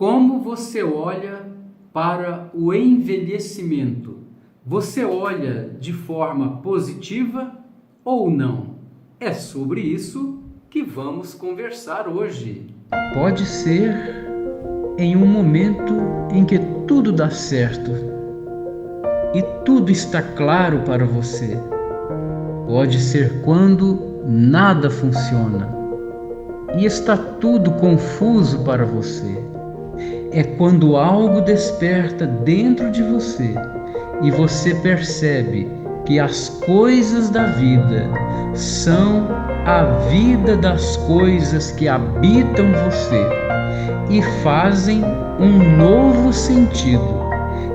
Como você olha para o envelhecimento? Você olha de forma positiva ou não? É sobre isso que vamos conversar hoje. Pode ser em um momento em que tudo dá certo e tudo está claro para você. Pode ser quando nada funciona e está tudo confuso para você. É quando algo desperta dentro de você e você percebe que as coisas da vida são a vida das coisas que habitam você e fazem um novo sentido,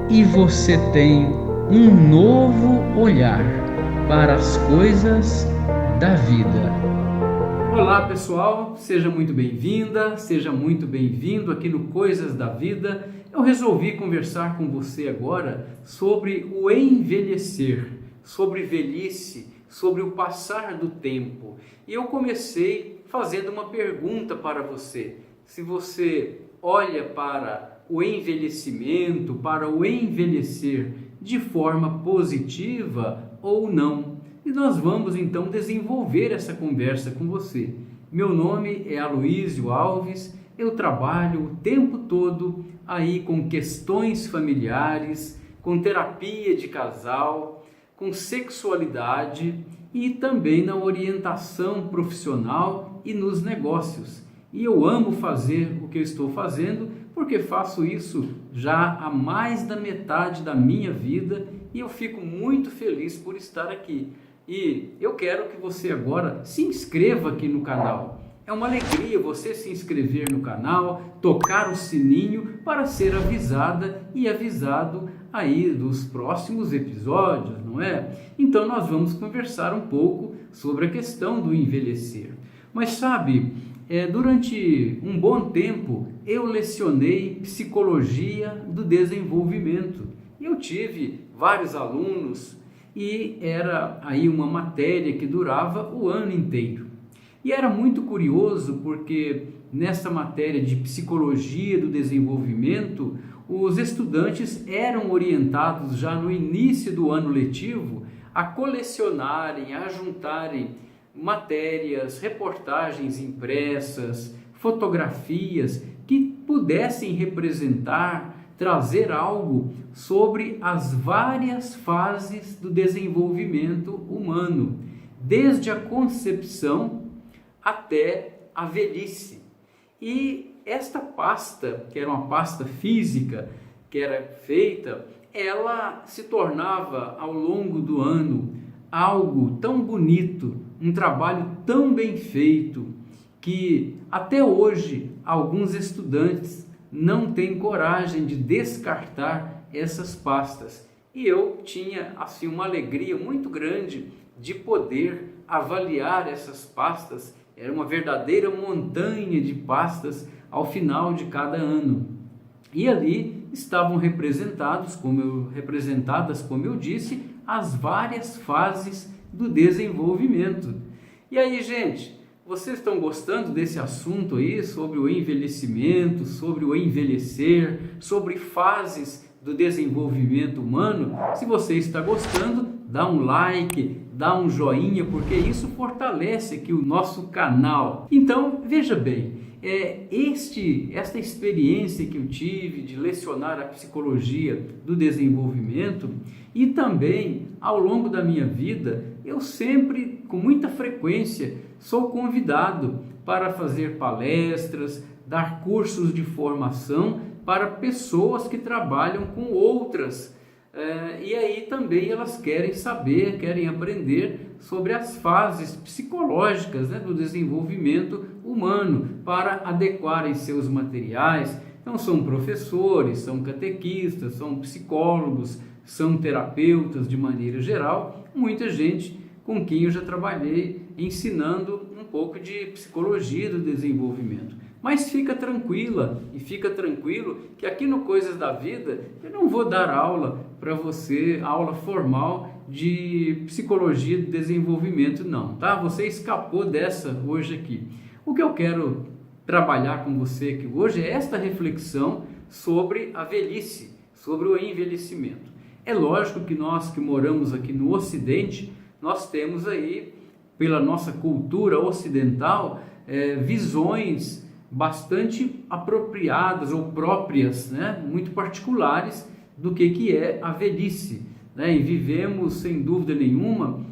e você tem um novo olhar para as coisas da vida. Olá pessoal, seja muito bem-vinda, seja muito bem-vindo aqui no Coisas da Vida. Eu resolvi conversar com você agora sobre o envelhecer, sobre velhice, sobre o passar do tempo. E eu comecei fazendo uma pergunta para você. Se você olha para o envelhecimento, para o envelhecer de forma positiva ou não. E nós vamos então desenvolver essa conversa com você. Meu nome é Aloísio Alves, eu trabalho o tempo todo aí com questões familiares, com terapia de casal, com sexualidade e também na orientação profissional e nos negócios. E eu amo fazer o que eu estou fazendo porque faço isso já há mais da metade da minha vida e eu fico muito feliz por estar aqui. E eu quero que você agora se inscreva aqui no canal. É uma alegria você se inscrever no canal, tocar o sininho para ser avisada e avisado aí dos próximos episódios, não é? Então nós vamos conversar um pouco sobre a questão do envelhecer. Mas sabe, durante um bom tempo eu lecionei psicologia do desenvolvimento. Eu tive vários alunos e era aí uma matéria que durava o ano inteiro. E era muito curioso porque nessa matéria de psicologia do desenvolvimento, os estudantes eram orientados já no início do ano letivo a colecionarem, a juntarem matérias, reportagens impressas, fotografias que pudessem representar, trazer algo sobre as várias fases do desenvolvimento humano, desde a concepção até a velhice. E esta pasta, que era uma pasta física, que era feita, ela se tornava ao longo do ano algo tão bonito, um trabalho tão bem feito, que até hoje alguns estudantes não têm coragem de descartar essas pastas. E eu tinha assim uma alegria muito grande de poder avaliar essas pastas. Era uma verdadeira montanha de pastas ao final de cada ano. E ali estavam representadas, como eu disse, as várias fases do desenvolvimento. E aí, gente, vocês estão gostando desse assunto aí sobre o envelhecimento, sobre o envelhecer, sobre fases do desenvolvimento humano? Se você está gostando, dá um like, dá um joinha, porque isso fortalece aqui o nosso canal. Então, veja bem, esta experiência que eu tive de lecionar a psicologia do desenvolvimento e também ao longo da minha vida, eu sempre, com muita frequência, sou convidado para fazer palestras, dar cursos de formação para pessoas que trabalham com outras. E aí também elas querem saber, querem aprender sobre as fases psicológicas, né, do desenvolvimento humano para adequarem seus materiais. Então são professores, são catequistas, são psicólogos, são terapeutas de maneira geral, muita gente com quem eu já trabalhei ensinando um pouco de psicologia do desenvolvimento. Mas fica tranquila e fica tranquilo que aqui no Coisas da Vida eu não vou dar aula para você, aula formal de psicologia do desenvolvimento não, tá? Você escapou dessa hoje aqui. O que eu quero trabalhar com você aqui hoje é esta reflexão sobre a velhice, sobre o envelhecimento. É lógico que nós que moramos aqui no Ocidente, nós temos aí, pela nossa cultura ocidental, visões bastante apropriadas ou próprias, né? Muito particulares do que é a velhice, né? E vivemos, sem dúvida nenhuma,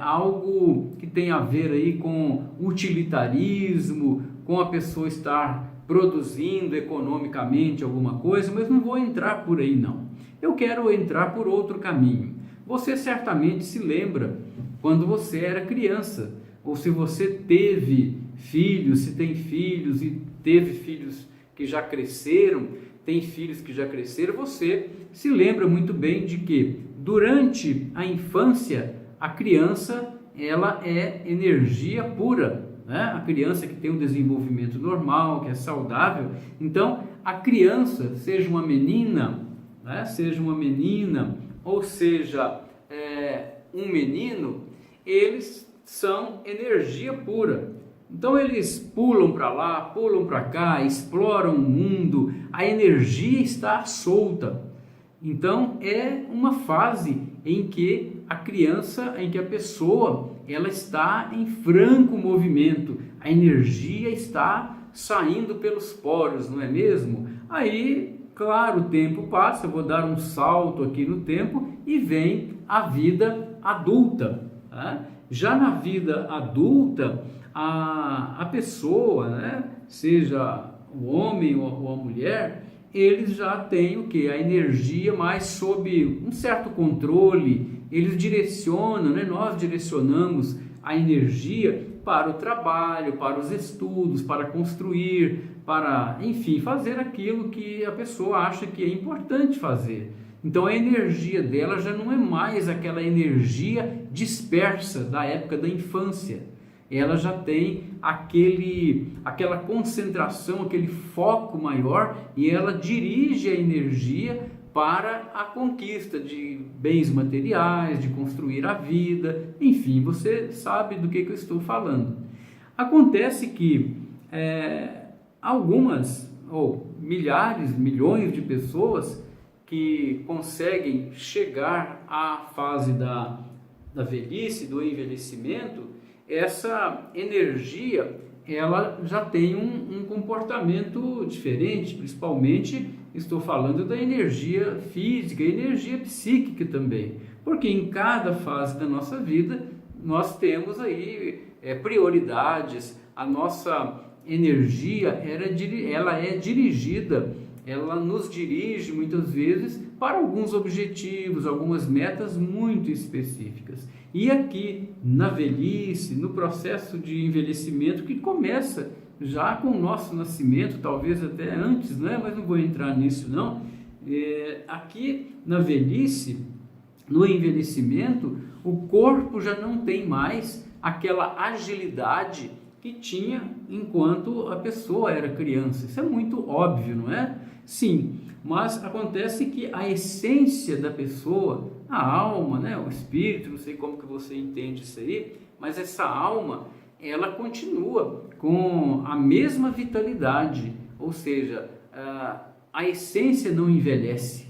algo que tem a ver aí com utilitarismo, com a pessoa estar produzindo economicamente alguma coisa, mas não vou entrar por aí não. Eu quero entrar por outro caminho. Você certamente se lembra quando você era criança, ou se você teve filhos, se tem filhos e teve filhos que já cresceram, tem filhos que já cresceram, você se lembra muito bem de que durante a infância a criança ela é energia pura, né? A criança que tem um desenvolvimento normal, que é saudável. Então a criança, seja uma menina, né? Seja uma menina ou seja um menino, eles são energia pura. Então eles pulam para lá, pulam para cá, exploram o mundo, a energia está solta. Então é uma fase em que a criança, em que a pessoa, ela está em franco movimento, a energia está saindo pelos poros, não é mesmo? Aí, claro, o tempo passa, eu vou dar um salto aqui no tempo e vem a vida adulta, né? Já na vida adulta, a pessoa, né, seja o homem ou a mulher, eles já têm o que? A energia mais sob um certo controle, eles direcionam, né, nós direcionamos a energia para o trabalho, para os estudos, para construir, para, enfim, fazer aquilo que a pessoa acha que é importante fazer. Então a energia dela já não é mais aquela energia dispersa da época da infância. Ela já tem aquela concentração, aquele foco maior e ela dirige a energia para a conquista de bens materiais, de construir a vida, enfim, você sabe do que eu estou falando. Acontece que algumas, ou milhares, milhões de pessoas que conseguem chegar à fase da velhice, do envelhecimento, essa energia ela já tem um comportamento diferente, principalmente estou falando da energia física e energia psíquica também, porque em cada fase da nossa vida nós temos aí prioridades, a nossa energia ela é dirigida, ela nos dirige muitas vezes para alguns objetivos, algumas metas muito específicas. E aqui na velhice, no processo de envelhecimento que começa já com o nosso nascimento, talvez até antes, né? Mas não vou entrar nisso não. Aqui na velhice, no envelhecimento, o corpo já não tem mais aquela agilidade que tinha enquanto a pessoa era criança. Isso é muito óbvio, não é? Sim, mas acontece que a essência da pessoa, a alma, né, o espírito, não sei como que você entende isso aí, mas essa alma, ela continua com a mesma vitalidade, ou seja, a essência não envelhece.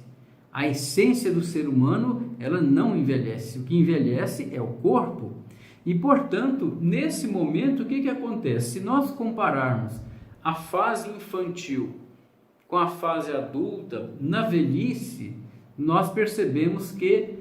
A essência do ser humano, ela não envelhece. O que envelhece é o corpo. E, portanto, nesse momento, o que acontece? Se nós compararmos a fase infantil com a fase adulta, na velhice, nós percebemos que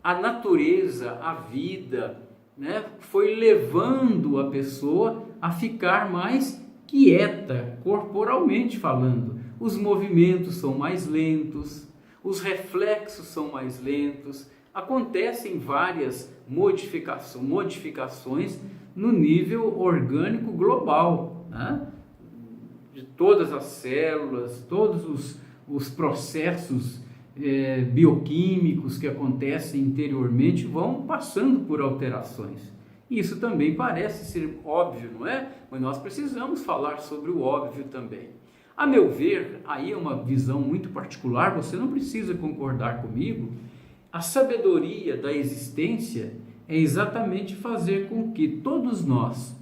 a natureza, a vida, né, foi levando a pessoa a ficar mais quieta, corporalmente falando. Os movimentos são mais lentos, os reflexos são mais lentos, acontecem várias modificações no nível orgânico global, né? De todas as células, todos os processos bioquímicos que acontecem interiormente vão passando por alterações. Isso também parece ser óbvio, não é? Mas nós precisamos falar sobre o óbvio também. A meu ver, aí é uma visão muito particular, você não precisa concordar comigo. A sabedoria da existência é exatamente fazer com que todos nós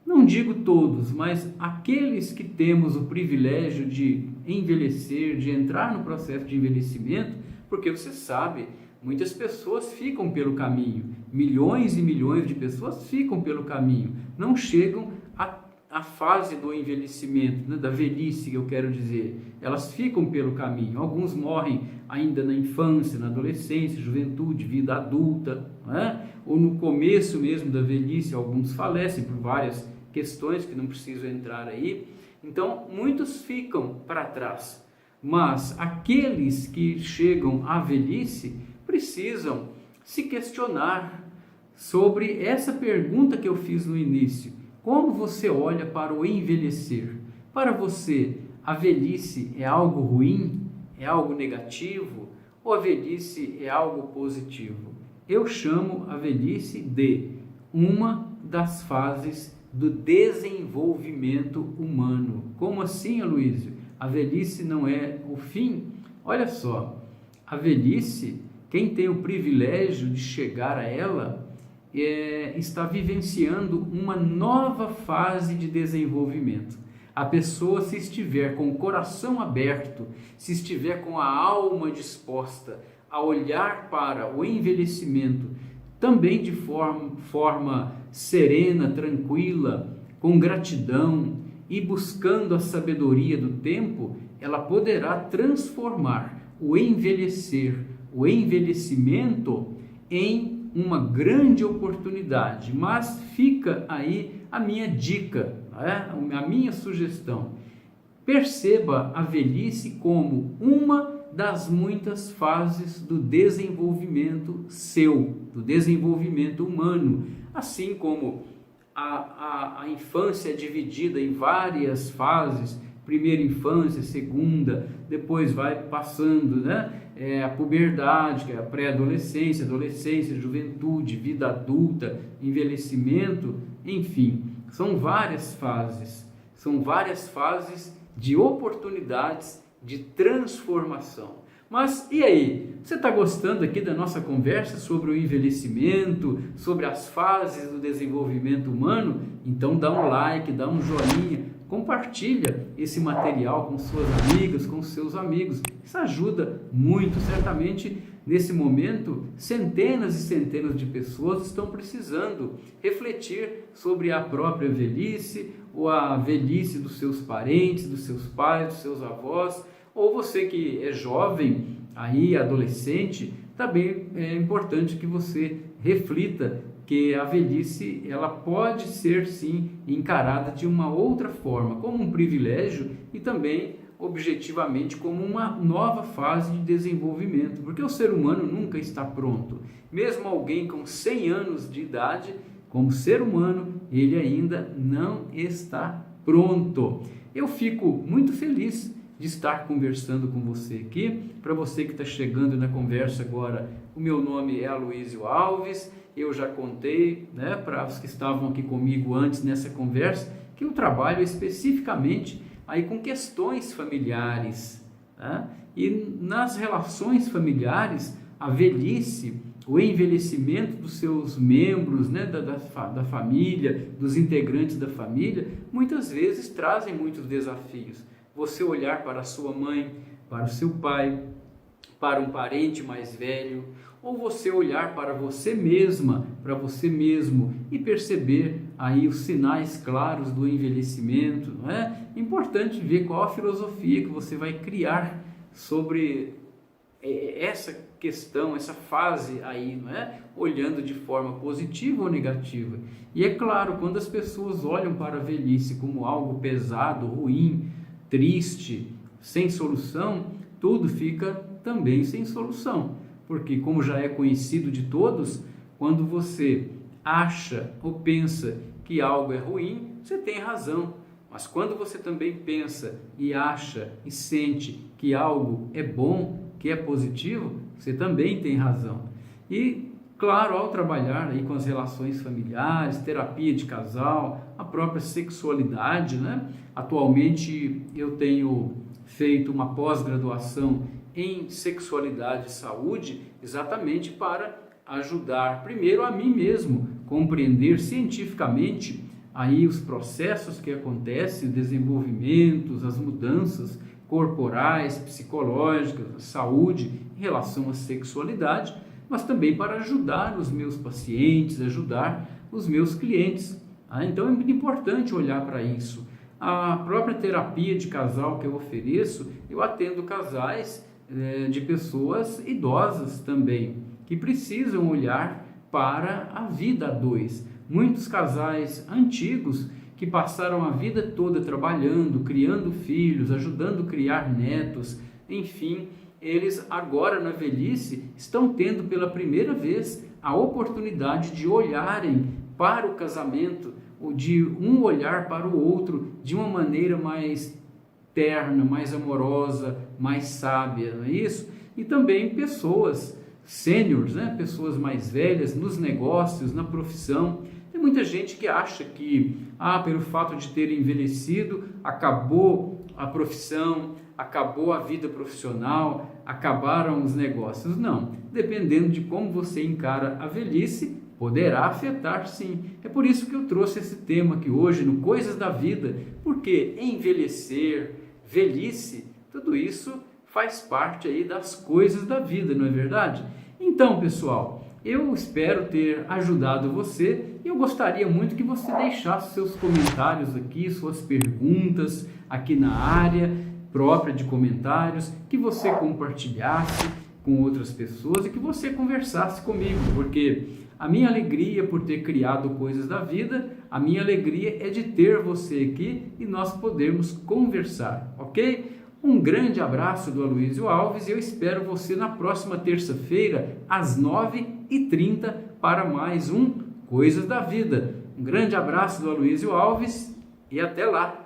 não digo todos, mas aqueles que temos o privilégio de envelhecer, de entrar no processo de envelhecimento, porque você sabe, muitas pessoas ficam pelo caminho, milhões e milhões de pessoas ficam pelo caminho, não chegam à fase do envelhecimento, né, da velhice, que eu quero dizer, elas ficam pelo caminho. Alguns morrem ainda na infância, na adolescência, juventude, vida adulta, né? Ou no começo mesmo da velhice, alguns falecem por várias questões que não preciso entrar aí. Então, muitos ficam para trás, mas aqueles que chegam à velhice precisam se questionar sobre essa pergunta que eu fiz no início. Como você olha para o envelhecer? Para você, a velhice é algo ruim? É algo negativo? Ou a velhice é algo positivo? Eu chamo a velhice de uma das fases do desenvolvimento humano. Como assim, Aloysio? A velhice não é o fim? Olha só, a velhice, quem tem o privilégio de chegar a ela, está vivenciando uma nova fase de desenvolvimento. A pessoa, se estiver com o coração aberto, se estiver com a alma disposta a olhar para o envelhecimento, também de forma serena, tranquila, com gratidão e buscando a sabedoria do tempo, ela poderá transformar o envelhecer, o envelhecimento em uma grande oportunidade. Mas fica aí a minha dica, a minha sugestão. Perceba a velhice como uma das muitas fases do desenvolvimento seu, do desenvolvimento humano, assim como a infância é dividida em várias fases, primeira infância, segunda, depois vai passando, né? A puberdade, que é a pré-adolescência, adolescência, juventude, vida adulta, envelhecimento, enfim, são várias fases de oportunidades de transformação. Mas e aí? Você está gostando aqui da nossa conversa sobre o envelhecimento, sobre as fases do desenvolvimento humano? Então dá um like, dá um joinha, compartilha esse material com suas amigas, com seus amigos. Isso ajuda muito. Certamente, nesse momento, centenas e centenas de pessoas estão precisando refletir sobre a própria velhice, ou a velhice dos seus parentes, dos seus pais, dos seus avós, ou você que é jovem, aí adolescente, também é importante que você reflita que a velhice, ela pode ser sim encarada de uma outra forma, como um privilégio e também objetivamente como uma nova fase de desenvolvimento, porque o ser humano nunca está pronto. Mesmo alguém com 100 anos de idade, como ser humano, ele ainda não está pronto. Eu fico muito feliz de estar conversando com você aqui. Para você que está chegando na conversa agora, o meu nome é Aloysio Alves. Eu já contei, né, para os que estavam aqui comigo antes nessa conversa, que eu trabalho especificamente aí com questões familiares, tá? E nas relações familiares, a velhice, o envelhecimento dos seus membros, né, da família, dos integrantes da família, muitas vezes trazem muitos desafios. Você olhar para a sua mãe, para o seu pai, para um parente mais velho, ou você olhar para você mesma, para você mesmo e perceber aí os sinais claros do envelhecimento, não é? Importante ver qual a filosofia que você vai criar sobre essa questão, essa fase aí, não é? Olhando de forma positiva ou negativa. E é claro, quando as pessoas olham para a velhice como algo pesado, ruim, triste, sem solução, tudo fica também sem solução. Porque, como já é conhecido de todos, quando você acha ou pensa que algo é ruim, você tem razão. Mas quando você também pensa e acha e sente que algo é bom, que é positivo, você também tem razão. E, claro, ao trabalhar aí com as relações familiares, terapia de casal, a própria sexualidade, né? Atualmente eu tenho feito uma pós-graduação em sexualidade e saúde, exatamente para ajudar primeiro a mim mesmo compreender cientificamente aí os processos que acontecem, desenvolvimentos, as mudanças corporais, psicológicas, saúde em relação à sexualidade, mas também para ajudar os meus pacientes, ajudar os meus clientes. Então é muito importante olhar para isso. A própria terapia de casal que eu ofereço, eu atendo casais de pessoas idosas também, que precisam olhar para a vida a dois. Muitos casais antigos que passaram a vida toda trabalhando, criando filhos, ajudando a criar netos, enfim, eles agora na velhice estão tendo pela primeira vez a oportunidade de olharem para o casamento, de um olhar para o outro de uma maneira mais terna, mais amorosa, mais sábia, não é isso? E também pessoas sêniores, né? Pessoas mais velhas nos negócios, na profissão. Tem muita gente que acha que, pelo fato de ter envelhecido, acabou a profissão, acabou a vida profissional, acabaram os negócios. Não, dependendo de como você encara a velhice, poderá afetar sim. É por isso que eu trouxe esse tema aqui hoje no Coisas da Vida, porque envelhecer, velhice, tudo isso faz parte aí das coisas da vida, não é verdade? Então, pessoal, eu espero ter ajudado você e eu gostaria muito que você deixasse seus comentários aqui, suas perguntas aqui na área própria de comentários, que você compartilhasse com outras pessoas e que você conversasse comigo, porque a minha alegria por ter criado Coisas da Vida, a minha alegria é de ter você aqui e nós podermos conversar, ok? Um grande abraço do Aloysio Alves e eu espero você na próxima terça-feira, às 9h30, para mais um Coisas da Vida. Um grande abraço do Aloysio Alves e até lá!